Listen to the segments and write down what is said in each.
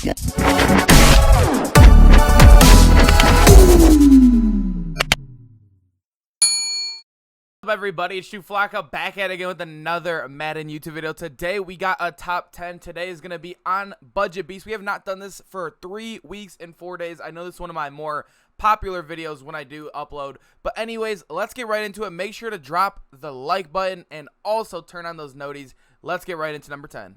What's up, everybody? It's Flocka back at it again with another Madden YouTube video. Today we got a top 10. Today is going to be on Budget Beast. We have not done this for 3 weeks and 4 days. I know this is one of my more popular videos when I do upload. But anyways, let's get right into it. Make sure to drop the like button and also turn on those noties. Let's get right into number 10.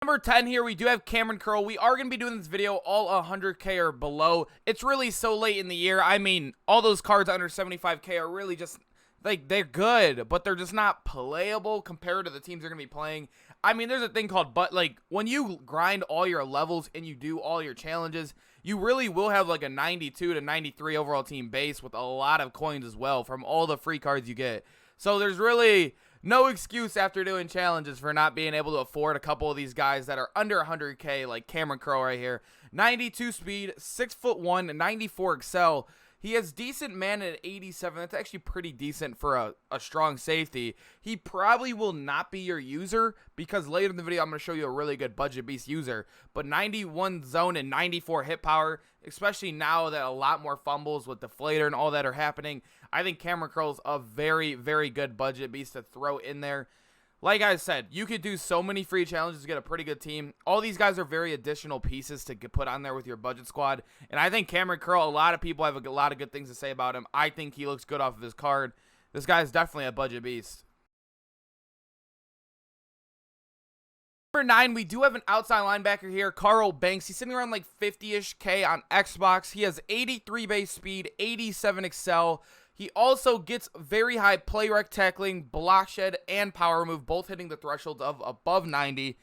Number 10 here, we do have Karl. We are going to be doing this video all 100k or below. It's really so late in the year. I mean, all those cards under 75k are really just, like, they're good, but they're just not playable compared to the teams they're going to be playing. I mean, there's a thing called, when you grind all your levels and you do all your challenges, you really will have like a 92 to 93 overall team base with a lot of coins as well from all the free cards you get. So there's really no excuse after doing challenges for not being able to afford a couple of these guys that are under 100k, like Karl right here. 92 speed, 6'1", 94 excel. He has decent man at 87. That's actually pretty decent for a strong safety. He probably will not be your user because later in the video I'm going to show you a really good Budget Beast user. But 91 zone and 94 hit power, especially now that a lot more fumbles with deflator and all that are happening, I think Karl's a very, very good Budget Beast to throw in there. Like I said, you could do so many free challenges to get a pretty good team. All these guys are very additional pieces to put on there with your budget squad. And I think Karl, a lot of people have a lot of good things to say about him. I think he looks good off of his card. This guy is definitely a Budget Beast. Number 9, we do have an outside linebacker here, Karl Banks. He's sitting around like 50-ish K on Xbox. He has 83 base speed, 87 excel. He also gets very high play rec tackling, block shed, and power move, both hitting the thresholds of above 90.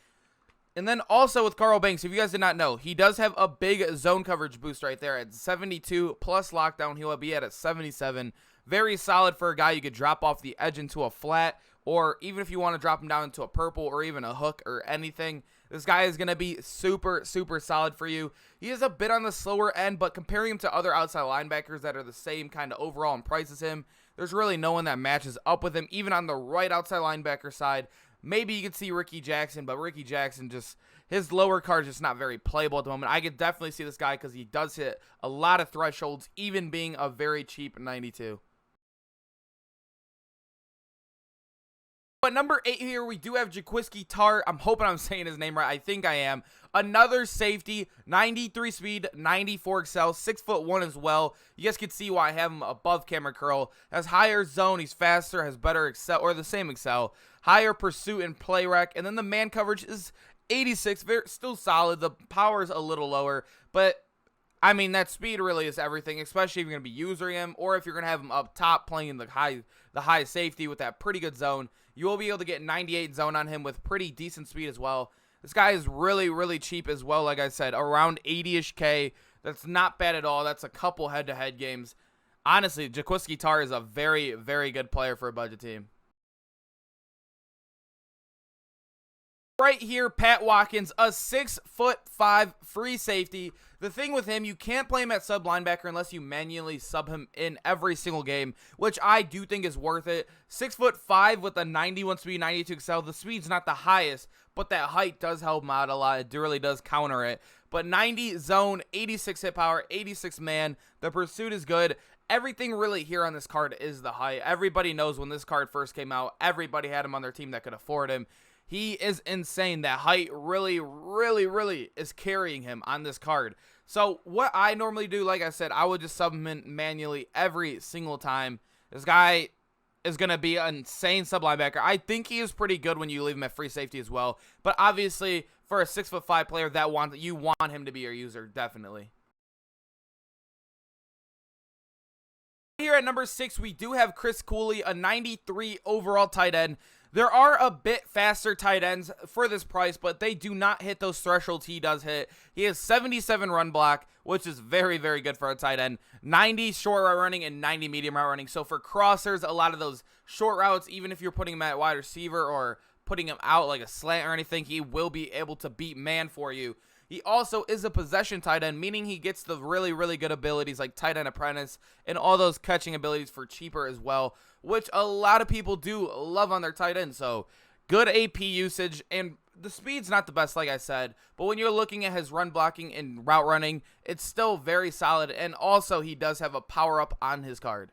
And then also with Karl Banks, if you guys did not know, he does have a big zone coverage boost right there at 72, plus lockdown, he'll be at a 77. Very solid for a guy you could drop off the edge into a flat, or even if you want to drop him down into a purple or even a hook or anything. This guy is going to be super, super solid for you. He is a bit on the slower end, but comparing him to other outside linebackers that are the same kind of overall in price as him, there's really no one that matches up with him, even on the right outside linebacker side. Maybe you could see Ricky Jackson, but Ricky Jackson just, his lower card is just not very playable at the moment. I could definitely see this guy because he does hit a lot of thresholds, even being a very cheap 92. But number 8 here, we do have Watkins. I'm hoping I'm saying his name right. I think I am. Another safety, 93 speed, 94 excel, 6'1" as well. You guys can see why I have him above Karl. Has higher zone, he's faster, has better excel, or the same excel. Higher pursuit and play rec. And then the man coverage is 86, still solid. The power is a little lower, but I mean, that speed really is everything, especially if you're going to be using him or if you're going to have him up top playing in the high safety with that pretty good zone. You will be able to get 98 zone on him with pretty decent speed as well. This guy is really, really cheap as well, like I said, around 80-ish K. That's not bad at all. That's a couple head-to-head games. Honestly, Watkins is a very, very good player for a budget team. Right here, Pat Watkins, a 6'5" free safety. The thing with him, you can't play him at sub linebacker unless you manually sub him in every single game, which I do think is worth it. 6'5" with a 91 speed, 92 excel. The speed's not the highest, but that height does help him out a lot. It really does counter it. But 90 zone, 86 hit power, 86 man. The pursuit is good. Everything really here on this card is the height. Everybody knows when this card first came out, everybody had him on their team that could afford him. He is insane. That height really, really, really is carrying him on this card. So what I normally do, like I said, I would just sub him in manually every single time. This guy is going to be an insane sub linebacker. I think he is pretty good when you leave him at free safety as well. But obviously, for a 6'5" player, you want him to be your user, definitely. Here at number 6, we do have Cooley, a 93 overall tight end. There are a bit faster tight ends for this price, but they do not hit those thresholds he does hit. He has 77 run block, which is very, very good for a tight end. 90 short route running and 90 medium route running. So for crossers, a lot of those short routes, even if you're putting him at wide receiver or putting him out like a slant or anything, he will be able to beat man for you. He also is a possession tight end, meaning he gets the really, really good abilities like tight end apprentice and all those catching abilities for cheaper as well, which a lot of people do love on their tight end. So good AP usage, and the speed's not the best, like I said, but when you're looking at his run blocking and route running, it's still very solid, and also he does have a power-up on his card.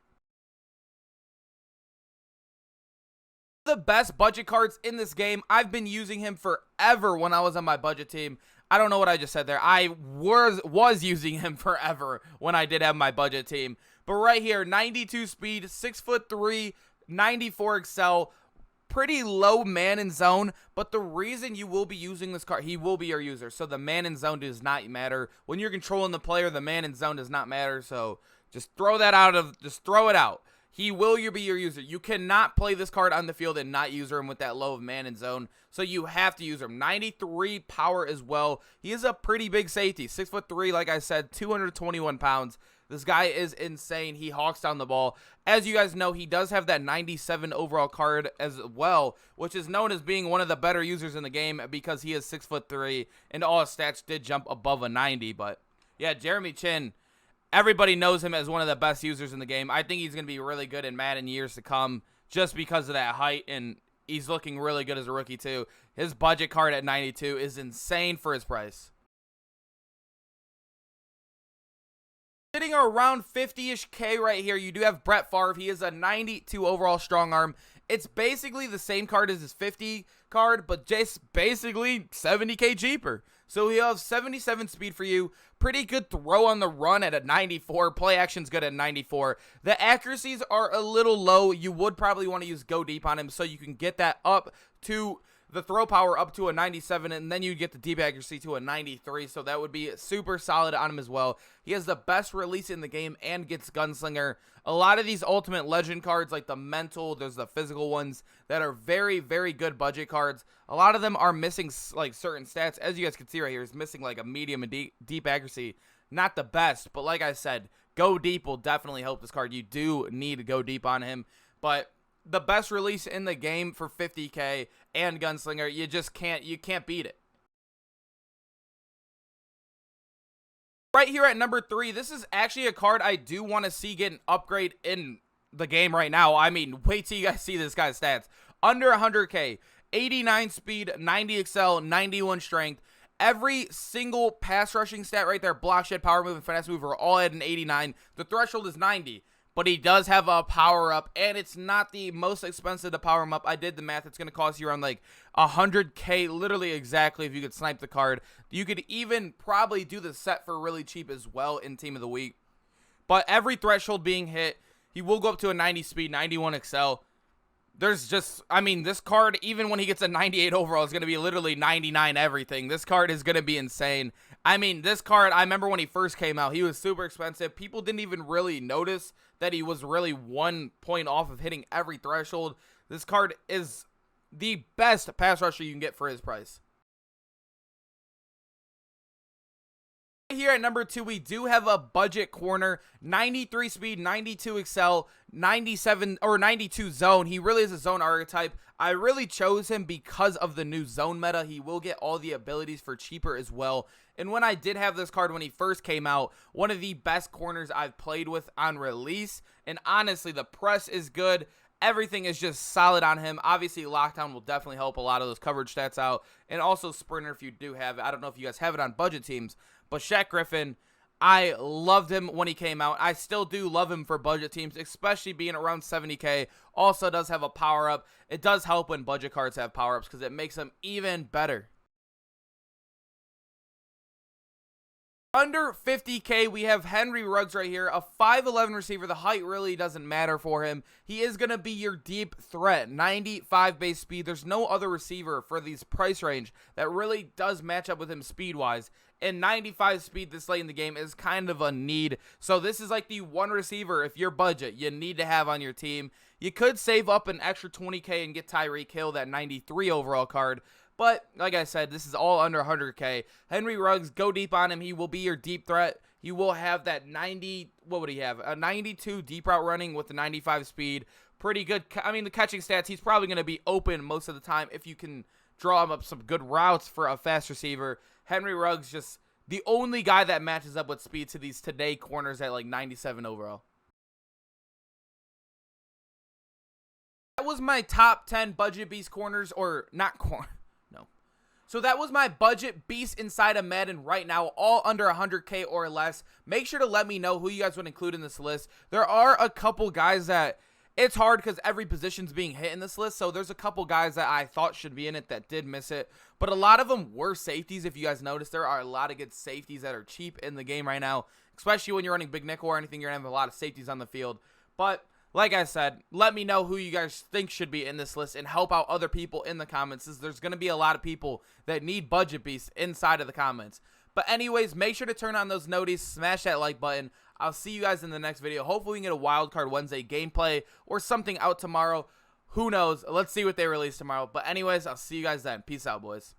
The best budget cards in this game. I've been using him forever when I was on my budget team. I don't know what I just said there. I was using him forever when I did have my budget team. But right here, 92 speed, 6'3", 94 excel, pretty low man in zone. But the reason you will be using this card, he will be your user. So the man in zone does not matter. When you're controlling the player, the man in zone does not matter. So just throw that out just throw it out. He will be your user. You cannot play this card on the field and not use him with that low of man in zone. So you have to use him. 93 power as well. He is a pretty big safety. 6'3", like I said, 221 pounds. This guy is insane. He hawks down the ball. As you guys know, he does have that 97 overall card as well, which is known as being one of the better users in the game because he is 6'3", and all his stats did jump above a 90. But yeah, Jeremy Chin, everybody knows him as one of the best users in the game. I think he's going to be really good in Madden years to come just because of that height, and he's looking really good as a rookie too. His budget card at 92 is insane for his price. Sitting around 50-ish K right here, you do have Brett Favre. He is a 92 overall strong arm. It's basically the same card as his 50 card, but just basically 70K cheaper. So he'll have 77 speed for you. Pretty good throw on the run at a 94. Play action's good at 94. The accuracies are a little low. You would probably want to use go deep on him so you can get that up to the throw power up to a 97, and then you get the deep accuracy to a 93, so that would be super solid on him as well. He has the best release in the game and gets gunslinger. A lot of these ultimate legend cards, like the mental, there's the physical ones that are very, very good budget cards. A lot of them are missing like certain stats. As you guys can see right here, he's missing like a medium and deep accuracy. Not the best, but like I said, go deep will definitely help this card. You do need to go deep on him, but the best release in the game for 50K and gunslinger, you can't beat it. Right here at number 3, this is actually a card I do want to see get an upgrade in the game right now. I mean, wait till you guys see this guy's stats. Under 100K, 89 speed, 90 excel, 91 strength. Every single pass rushing stat right there, block, shed, power move, and finesse move are all at an 89. The threshold is 90. But he does have a power-up, and it's not the most expensive to power him up. I did the math. It's going to cost you around like 100K, literally exactly, if you could snipe the card. You could even probably do the set for really cheap as well in Team of the Week. But every threshold being hit, he will go up to a 90 speed, 91 excel. There's just, I mean, this card, even when he gets a 98 overall, is going to be literally 99 everything. This card is going to be insane. I mean, this card, I remember when he first came out, he was super expensive. People didn't even really notice that he was really 1 point off of hitting every threshold. This card is the best pass rusher you can get for his price. Here at number 2, we do have a budget corner, 93 speed, 92 excel, 97 or 92 zone. He really is a zone archetype. I really chose him because of the new zone meta. He will get all the abilities for cheaper as well. And when I did have this card when he first came out, one of the best corners I've played with on release. And honestly, the press is good. Everything is just solid on him. Obviously, lockdown will definitely help a lot of those coverage stats out. And also sprinter if you do have it. I don't know if you guys have it on budget teams. But Shaq Griffin, I loved him when he came out. I still do love him for budget teams, especially being around 70K. Also does have a power-up. It does help when budget cards have power-ups because it makes them even better. Under 50K, we have Henry Ruggs right here, a 5'11 receiver. The height really doesn't matter for him. He is going to be your deep threat, 95 base speed. There's no other receiver for these price range that really does match up with him speed-wise. And 95 speed this late in the game is kind of a need. So this is like the one receiver, if your budget, you need to have on your team. You could save up an extra 20K and get Tyreek Hill, that 93 overall card. But, like I said, this is all under 100K. Henry Ruggs, go deep on him. He will be your deep threat. You will have that 90, what would he have? A 92 deep route running with the 95 speed. Pretty good. I mean, the catching stats, he's probably going to be open most of the time if you can draw him up some good routes for a fast receiver. Henry Ruggs, just the only guy that matches up with speed to these today corners at like 97 overall. That was my top 10 budget beast corners, or not corner. So that was my budget beast inside of Madden right now, all under 100K or less. Make sure to let me know who you guys would include in this list. There are a couple guys that it's hard because every position's being hit in this list, so there's a couple guys that I thought should be in it that did miss it, but a lot of them were safeties. If you guys notice, there are a lot of good safeties that are cheap in the game right now, especially when you're running big nickel or anything. You're going to have a lot of safeties on the field. But like I said, let me know who you guys think should be in this list and help out other people in the comments. There's going to be a lot of people that need budget beasts inside of the comments. But anyways, make sure to turn on those noties, smash that like button. I'll see you guys in the next video. Hopefully we can get a Wildcard Wednesday gameplay or something out tomorrow. Who knows? Let's see what they release tomorrow. But anyways, I'll see you guys then. Peace out, boys.